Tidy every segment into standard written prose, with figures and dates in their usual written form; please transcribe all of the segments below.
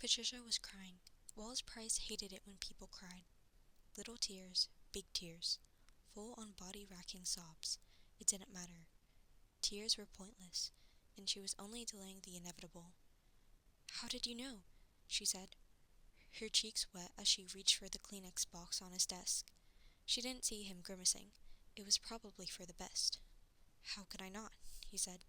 Patricia was crying. Wallace Price hated it when people cried. Little tears, big tears, full-on body-racking sobs. It didn't matter. Tears were pointless, and she was only delaying the inevitable. "How did you know?" she said, her cheeks wet as she reached for the Kleenex box on his desk. She didn't see him grimacing. It was probably for the best. "How could I not?" he said.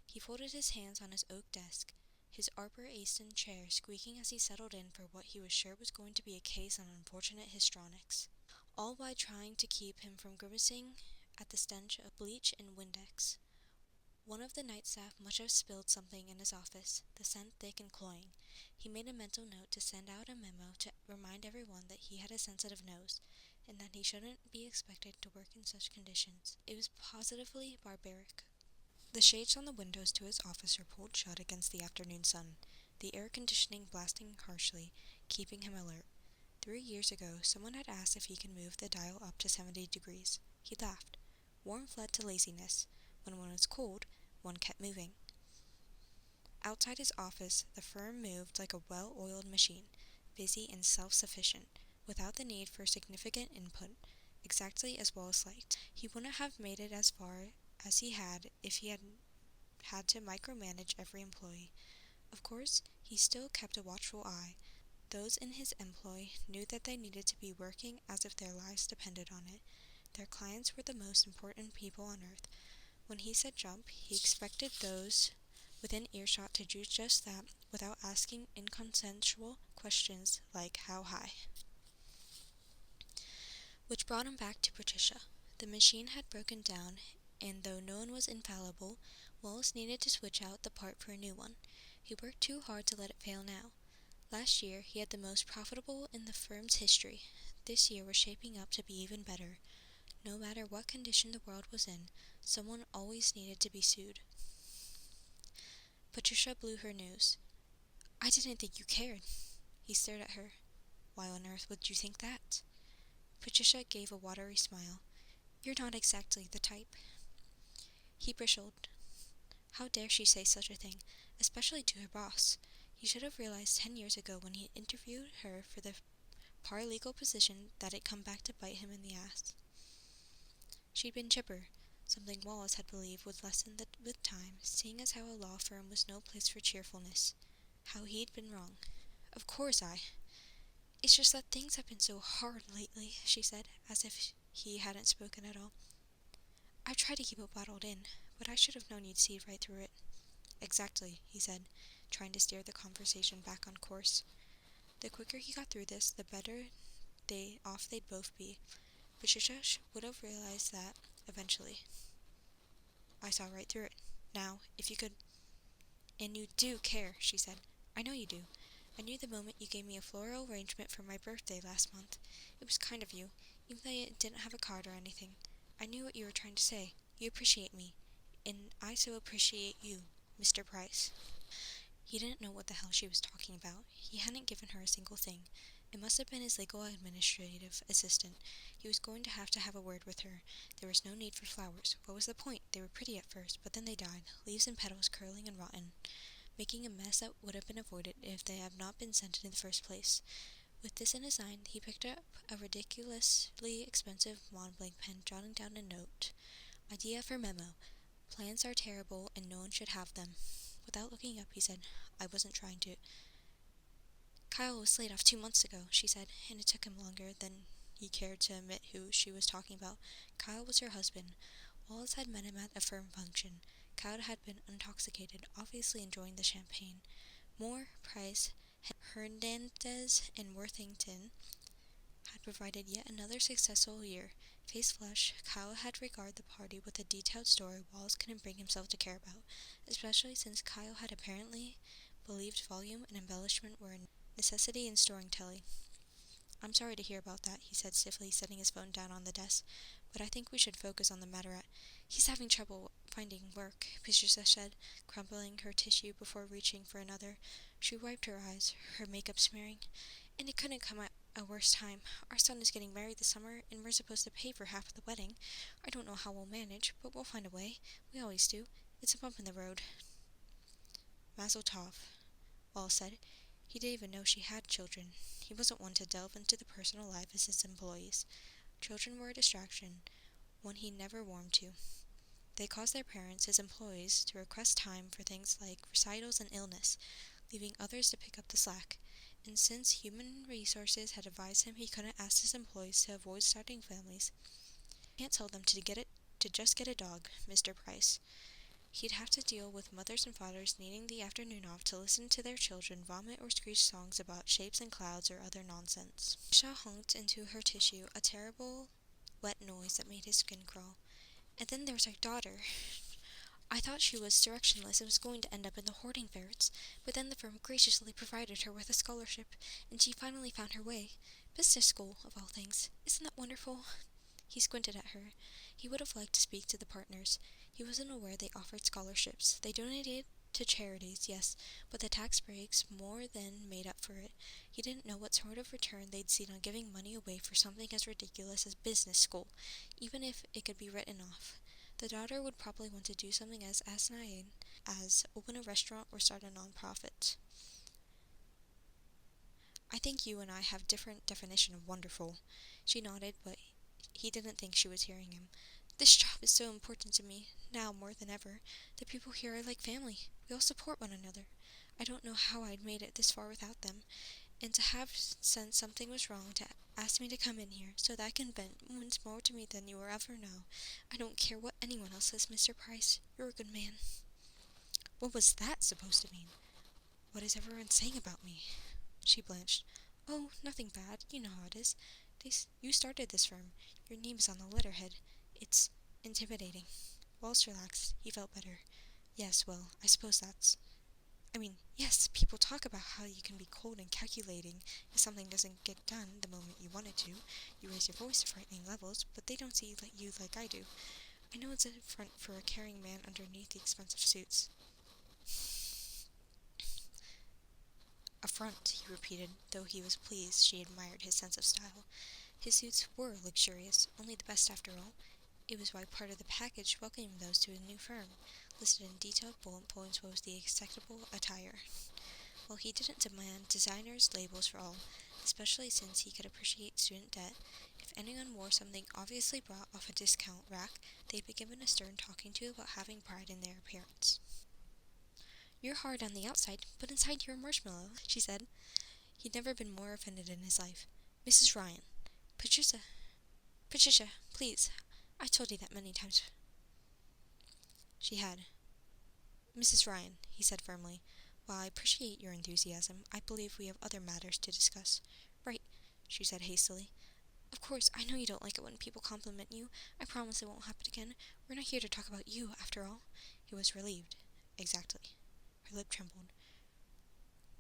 He folded his hands on his oak desk, his Arbor Aston chair squeaking as he settled in for what he was sure was going to be a case on unfortunate histrionics, all while trying to keep him from grimacing at the stench of bleach and Windex. One of the night staff must have spilled something in his office, the scent thick and cloying. He made a mental note to send out a memo to remind everyone that he had a sensitive nose, and that he shouldn't be expected to work in such conditions. It was positively barbaric. The shades on the windows to his office were pulled shut against the afternoon sun, the air conditioning blasting harshly, keeping him alert. 3 years ago, someone had asked if he could move the dial up to 70 degrees. He laughed. Warm fled to laziness. When one was cold, one kept moving. Outside his office, the firm moved like a well-oiled machine, busy and self-sufficient, without the need for significant input, exactly as Wallace liked. He wouldn't have made it as far as he had if he had to micromanage every employee. Of course, he still kept a watchful eye. Those in his employ knew that they needed to be working as if their lives depended on it. Their clients were the most important people on earth. When he said jump, he expected those within earshot to do just that without asking inconsensual questions like how high. Which brought him back to Patricia. The machine had broken down, and though no one was infallible, Wallace needed to switch out the part for a new one. He worked too hard to let it fail now. Last year, he had the most profitable in the firm's history. This year was shaping up to be even better. No matter what condition the world was in, someone always needed to be sued. Patricia blew her nose. "I didn't think you cared." He stared at her. "Why on earth would you think that?" Patricia gave a watery smile. "You're not exactly the type." He bristled. How dare she say such a thing, especially to her boss? He should have realized 10 years ago when he interviewed her for the paralegal position that it'd come back to bite him in the ass. She'd been chipper, something Wallace had believed would lessen with time, seeing as how a law firm was no place for cheerfulness. How he'd been wrong. "Of course It's just that things have been so hard lately," she said, as if he hadn't spoken at all. "I've tried to keep it bottled in, but I should have known you'd see right through it." "Exactly," he said, trying to steer the conversation back on course. The quicker he got through this, the better off they'd both be. Patricia would have realized that eventually. "I saw right through it. Now, if you could—" "And you do care," she said. "I know you do. I knew the moment you gave me a floral arrangement for my birthday last month. It was kind of you, even though it didn't have a card or anything. I knew what you were trying to say. You appreciate me. And I so appreciate you, Mr. Price." He didn't know what the hell she was talking about. He hadn't given her a single thing. It must have been his legal administrative assistant. He was going to have a word with her. There was no need for flowers. What was the point? They were pretty at first, but then they died, leaves and petals curling and rotten, making a mess that would have been avoided if they had not been sent in the first place. With this in his mind, he picked up a ridiculously expensive Montblanc pen, jotting down a note. "Idea for memo. Plans are terrible and no one should have them." Without looking up, he said, "I wasn't trying to—" "Kyle was laid off 2 months ago," she said, and it took him longer than he cared to admit who she was talking about. Kyle was her husband. Wallace had met him at a firm function. Kyle had been intoxicated, obviously enjoying the champagne. Moore, Price, Hernandez, and Worthington had provided yet another successful year. Face flush, Kyle had regarded the party with a detailed story Wallace couldn't bring himself to care about, especially since Kyle had apparently believed volume and embellishment were a necessity in storytelling. "I'm sorry to hear about that," he said stiffly, setting his phone down on the desk, "but I think we should focus on the matter at—" "He's having trouble finding work," Patricia said, crumpling her tissue before reaching for another. She wiped her eyes, her makeup smearing. "And it couldn't come at a worse time. Our son is getting married this summer, and we're supposed to pay for half of the wedding. I don't know how we'll manage, but we'll find a way. We always do. It's a bump in the road." "Mazel tov," Wallace said. He didn't even know she had children. He wasn't one to delve into the personal life of his employees. Children were a distraction, one he never warmed to. They caused their parents, his employees, to request time for things like recitals and illness, leaving others to pick up the slack. And since human resources had advised him he couldn't ask his employees to avoid starting families, he can't tell them to just get a dog, Mr. Price. He'd have to deal with mothers and fathers needing the afternoon off to listen to their children vomit or screech songs about shapes and clouds or other nonsense. Isha honked into her tissue, a terrible, wet noise that made his skin crawl. And then there's our daughter. I thought she was directionless and was going to end up in the hoarding ferrets, but then the firm graciously provided her with a scholarship, and she finally found her way. Business school, of all things. Isn't that wonderful? He squinted at her. He would have liked to speak to the partners. He wasn't aware they offered scholarships. They donated to charities, yes, but the tax breaks more than made up for it. He didn't know what sort of return they'd seen on giving money away for something as ridiculous as business school, even if it could be written off. The daughter would probably want to do something as asinine as open a restaurant or start a non-profit. I think you and I have different definition of wonderful. She nodded, but he didn't think she was hearing him. This job is so important to me, now more than ever. The people here are like family. We all support one another. I don't know how I'd made it this far without them. And to have sensed something was wrong to ask me to come in here so that I can vent means more to me than you will ever know. I don't care what anyone else says, Mr. Price. You're a good man. What was that supposed to mean? What is everyone saying about me? She blanched. Oh, nothing bad. You know how it is. You started this firm. Your name's on the letterhead. It's intimidating. Walls relaxed. He felt better. Yes, well, I suppose yes, people talk about how you can be cold and calculating if something doesn't get done the moment you want it to. You raise your voice to frightening levels, but they don't see you like I do. I know it's a front for a caring man underneath the expensive suits. A front, he repeated, though he was pleased she admired his sense of style. His suits were luxurious, only the best after all. It was why part of the package welcoming those to a new firm. Listed in detailed bullet points what was the acceptable attire. Well, he didn't demand designers' labels for all, especially since he could appreciate student debt. If anyone wore something obviously bought off a discount rack, they'd be given a stern talking to about having pride in their appearance. You're hard on the outside, but inside you're a marshmallow, she said. He'd never been more offended in his life. Mrs. Ryan. Patricia, please. I told you that many times. She had. Mrs. Ryan, he said firmly. While I appreciate your enthusiasm, I believe we have other matters to discuss. Right, she said hastily. Of course, I know you don't like it when people compliment you. I promise it won't happen again. We're not here to talk about you, after all. He was relieved. Exactly. Her lip trembled.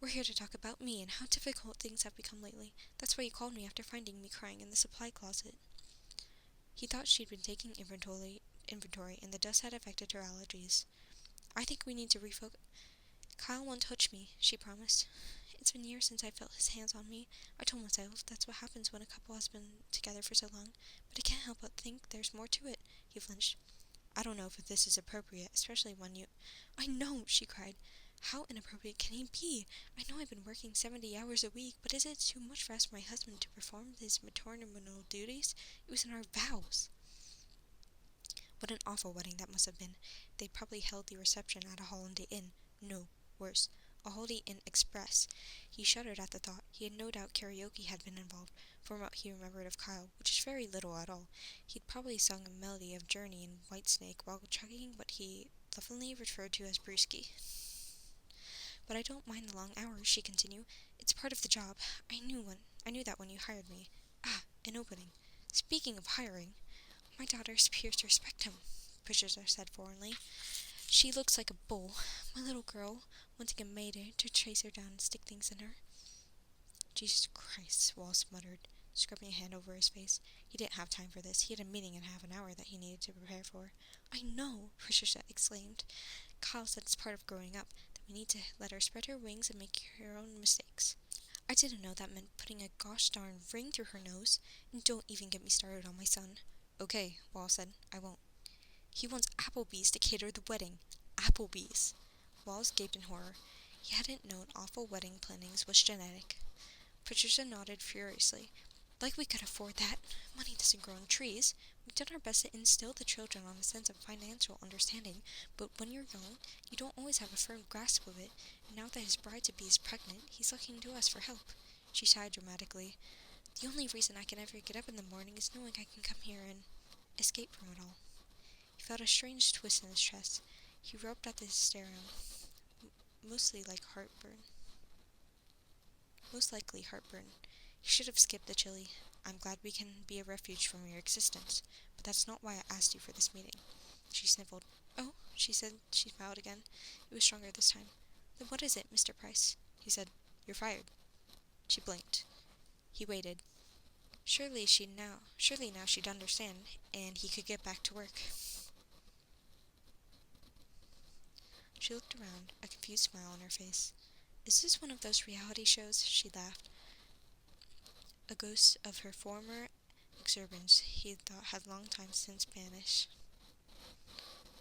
We're here to talk about me and how difficult things have become lately. That's why you called me after finding me crying in the supply closet. He thought she'd been taking inventory and the dust had affected her allergies. I think we need to refocus. Kyle won't touch me, she promised. It's been years since I felt his hands on me. I told myself that's what happens when a couple has been together for so long, but I can't help but think there's more to it. He flinched. I don't know if this is appropriate, especially when you... I know, she cried. How inappropriate can he be? I know I've been working 70 hours a week, but is it too much for my husband to perform his maternal duties? It was in our vows. What an awful wedding that must have been. They'd probably held the reception at a Holiday Inn. No, worse, a Holiday Inn Express. He shuddered at the thought. He had no doubt karaoke had been involved, from what he remembered of Kyle, which is very little at all. He'd probably sung a melody of Journey and Whitesnake while chugging what he lovingly referred to as brewski. But I don't mind the long hours, she continued. It's part of the job. I knew that when you hired me. Ah, an opening. Speaking of hiring, my daughter appears to respect him, Patricia said forlornly. She looks like a bull. My little girl, wanting a maid to chase her down and stick things in her. Jesus Christ, Wallace muttered, scrubbing a hand over his face. He didn't have time for this. He had a meeting in half an hour that he needed to prepare for. I know, Patricia exclaimed. Kyle said it's part of growing up, that we need to let her spread her wings and make her own mistakes. I didn't know that meant putting a gosh darn ring through her nose. And don't even get me started on my son. Okay, Wallace said. I won't. He wants Applebee's to cater the wedding. Applebee's. Wallace gaped in horror. He hadn't known awful wedding plannings was genetic. Patricia nodded furiously. Like we could afford that. Money doesn't grow on trees. We've done our best to instill the children on a sense of financial understanding, but when you're young, you don't always have a firm grasp of it, and now that his bride-to-be is pregnant, he's looking to us for help. She sighed dramatically. The only reason I can ever get up in the morning is knowing I can come here and escape from it all. He felt a strange twist in his chest. He rubbed at the sternum, mostly like heartburn. Most likely heartburn. He should have skipped the chili. I'm glad we can be a refuge from your existence, but that's not why I asked you for this meeting. She sniffled. Oh, she said. She smiled again. It was stronger this time. Then what is it, Mr. Price? He said. You're fired. She blinked. He waited. Surely now she'd understand, and he could get back to work. She looked around, a confused smile on her face. Is this one of those reality shows? She laughed. A ghost of her former exuberance he thought had long time since vanished.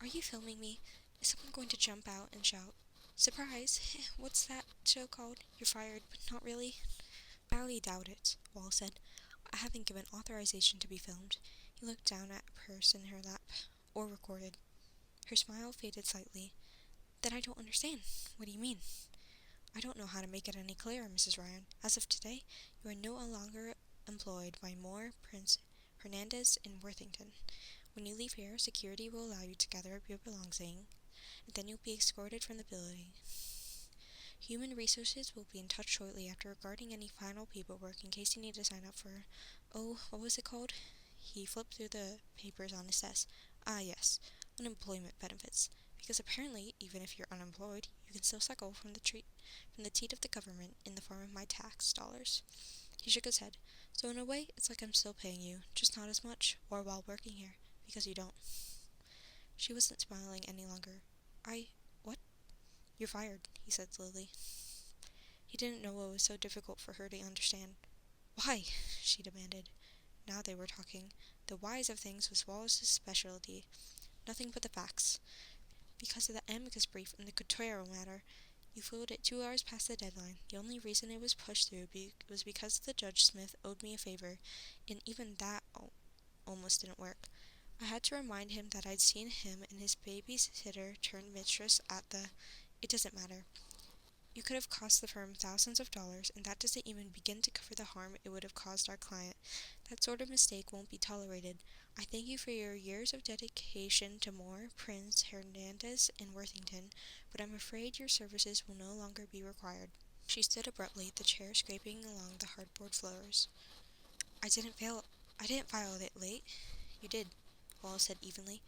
Are you filming me? Is someone going to jump out and shout, Surprise! What's that show called? You're fired, but not really? I highly doubt it, Wall said. I haven't given authorization to be filmed. He looked down at a purse in her lap. Or recorded. Her smile faded slightly. Then I don't understand. What do you mean? I don't know how to make it any clearer, Mrs. Ryan. As of today, you are no longer employed by Moore, Prince, Hernandez, and Worthington. When you leave here, security will allow you to gather up your belongings, and then you'll be escorted from the building. Human Resources will be in touch shortly after regarding any final paperwork in case you need to sign up for, what was it called? He flipped through the papers on his desk. Ah, yes, unemployment benefits. Because apparently, even if you're unemployed, you can still suckle from the teat of the government in the form of my tax dollars. He shook his head. So in a way, it's like I'm still paying you, just not as much, or while working here, because you don't. She wasn't smiling any longer. What? You're fired, he said slowly. He didn't know what was so difficult for her to understand. Why? She demanded. Now they were talking. The whys of things was Wallace's specialty. Nothing but the facts. Because of the amicus brief in the Cotero matter, you filled it 2 hours past the deadline. The only reason it was pushed through was because the Judge Smith owed me a favor, and even that almost didn't work. I had to remind him that I'd seen him and his babysitter turned mistress at the... It doesn't matter. You could have cost the firm thousands of dollars, and that doesn't even begin to cover the harm it would have caused our client. That sort of mistake won't be tolerated. I thank you for your years of dedication to Moore, Prince, Hernandez, and Worthington, but I'm afraid your services will no longer be required. She stood abruptly, the chair scraping along the hardboard floors. I didn't file it late. You did, Wallace said evenly.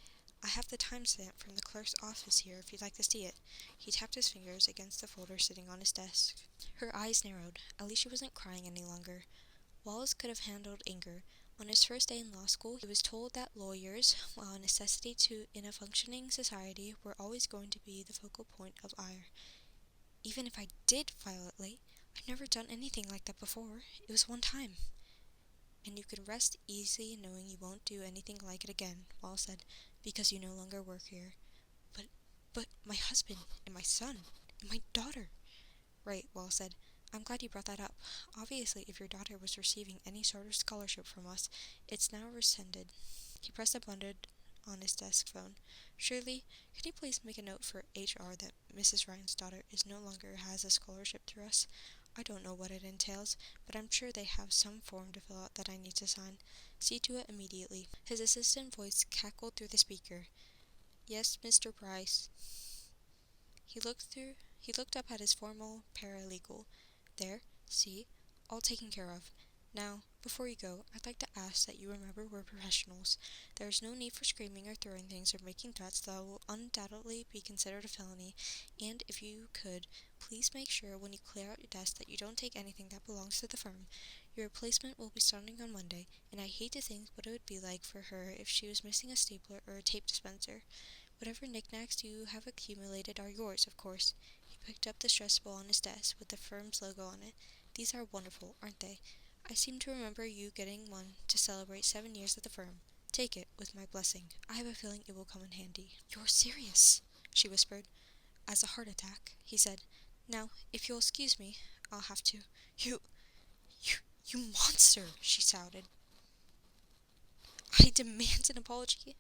I have the timestamp from the clerk's office here if you'd like to see it. He tapped his fingers against the folder sitting on his desk. Her eyes narrowed. At least she wasn't crying any longer. Wallace could have handled anger. On his first day in law school, he was told that lawyers, while a necessity in a functioning society, were always going to be the focal point of ire. Even if I did file it late, I've never done anything like that before. It was one time. And you can rest easy knowing you won't do anything like it again, Wallace said, because you no longer work here. But my husband, and my son, and my daughter. Right, Wallace said. I'm glad you brought that up. Obviously, if your daughter was receiving any sort of scholarship from us, it's now rescinded. He pressed a button on his desk phone. Shirley, can you please make a note for HR that Mrs. Ryan's daughter no longer has a scholarship through us? I don't know what it entails, but I'm sure they have some form to fill out that I need to sign. See to it immediately. His assistant voice cackled through the speaker. Yes, Mr. Price. He looked up at his formal paralegal. There, see, all taken care of. Now, before you go, I'd like to ask that you remember we're professionals. There is no need for screaming or throwing things or making threats that will undoubtedly be considered a felony, and if you could, please make sure when you clear out your desk that you don't take anything that belongs to the firm. Your replacement will be starting on Monday, and I hate to think what it would be like for her if she was missing a stapler or a tape dispenser. Whatever knickknacks you have accumulated are yours, of course. He picked up the stress ball on his desk with the firm's logo on it. These are wonderful, aren't they? I seem to remember you getting one to celebrate 7 years at the firm. Take it, with my blessing. I have a feeling it will come in handy. You're serious, she whispered. As a heart attack, he said. Now, if you'll excuse me, I'll have to. You, you, you monster, she shouted. I demand an apology.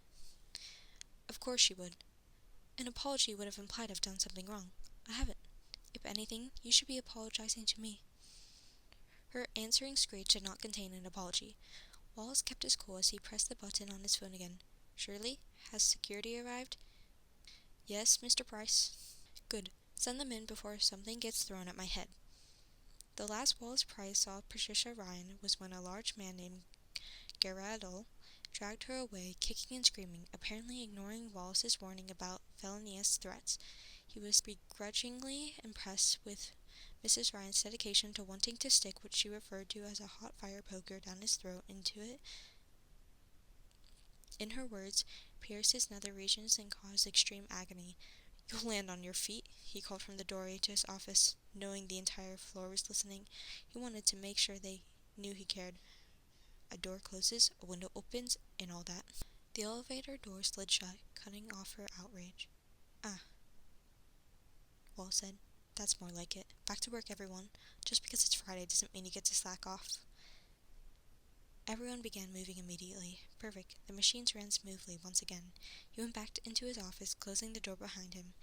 Of course she would. An apology would have implied I've done something wrong. I haven't. If anything, you should be apologizing to me. Her answering screech did not contain an apology. Wallace kept his cool as he pressed the button on his phone again. Shirley, has security arrived? Yes, Mr. Price. Good. Send them in before something gets thrown at my head. The last Wallace Price saw Patricia Ryan was when a large man named Gerardol dragged her away, kicking and screaming, apparently ignoring Wallace's warning about felonious threats. He was begrudgingly impressed with Mrs. Ryan's dedication to wanting to stick what she referred to as a hot fire poker down his throat into it, in her words, pierce his nether regions and cause extreme agony. You'll land on your feet, he called from the doorway to his office, knowing the entire floor was listening. He wanted to make sure they knew he cared. A door closes, a window opens, and all that. The elevator door slid shut, cutting off her outrage. Ah, Wall said. That's more like it. Back to work, everyone. Just because it's Friday doesn't mean you get to slack off. Everyone began moving immediately. Perfect. The machines ran smoothly once again. He went back into his office, closing the door behind him.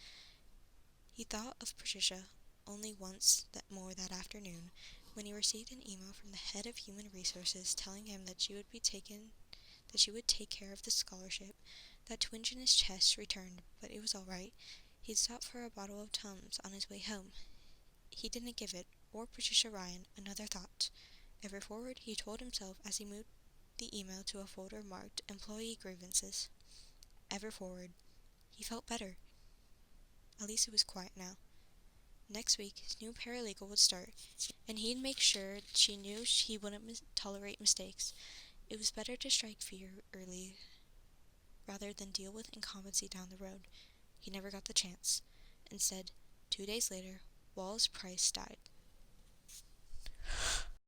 He thought of Patricia only once more that afternoon, when he received an email from the head of Human Resources telling him that she would take care of the scholarship. That twinge in his chest returned, but it was all right. He'd stopped for a bottle of Tums on his way home. He didn't give it, or Patricia Ryan, another thought. Ever forward, he told himself as he moved the email to a folder marked Employee Grievances. Ever forward. He felt better. At least it was quiet now. Next week, his new paralegal would start, and he'd make sure she knew he wouldn't tolerate mistakes. It was better to strike fear early rather than deal with incompetency down the road. He never got the chance. Instead, 2 days later, Wallace Price died.